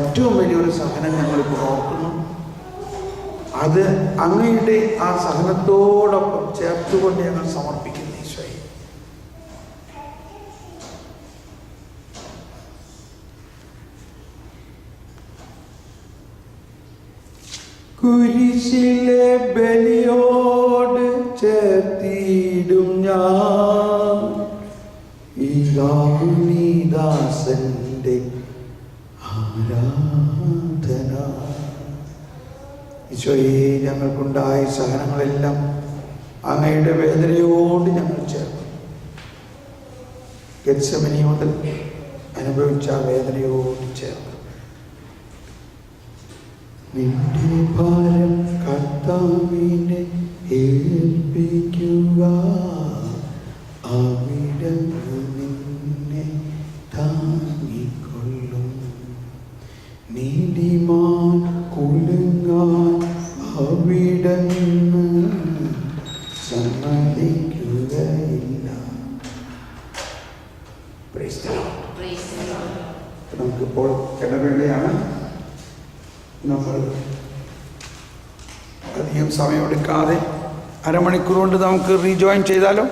ഏറ്റവും വലിയൊരു സഹനം ഞങ്ങളിപ്പോൾ ഓർക്കുന്നു. അത് അങ്ങയുടെ ആ സഹനത്തോടൊപ്പം ചേർത്തുകൊണ്ട് ഞങ്ങൾ സമർപ്പിക്കുന്നു ഈശോയെ. കുരിശിലെ ബലിയോട് ചേർത്തിടും ഞാൻ ഈ ദാസന്റെ ആരാധന. ഈശോയെ, ഞങ്ങൾക്കുണ്ടായ സഹനങ്ങളെല്ലാം അങ്ങയുടെ വേദനയോട് ഞങ്ങൾ ചേർന്നു. ഗെത്സമനി മുതൽ അനുഭവിച്ച വേദനയോട് ചേർന്നു. നിന്റെ ഭാരം കർത്താവിനെ ഏൽപ്പിക്കുക, അവിടുന്ന് നിന്നെ താങ്ങിക്കൊള്ളും. നീതിമാൻ കുലുങ്ങാൻ അവിടുന്ന് സമ്മതിക്കുകയില്ല. നമുക്കിപ്പോൾ ഇടവേളയാണ്. നമ്മൾ അധികം സമയമെടുക്കാതെ അരമണിക്കൂർ കൊണ്ട് നമുക്ക് റീജോയിൻ ചെയ്താലോ?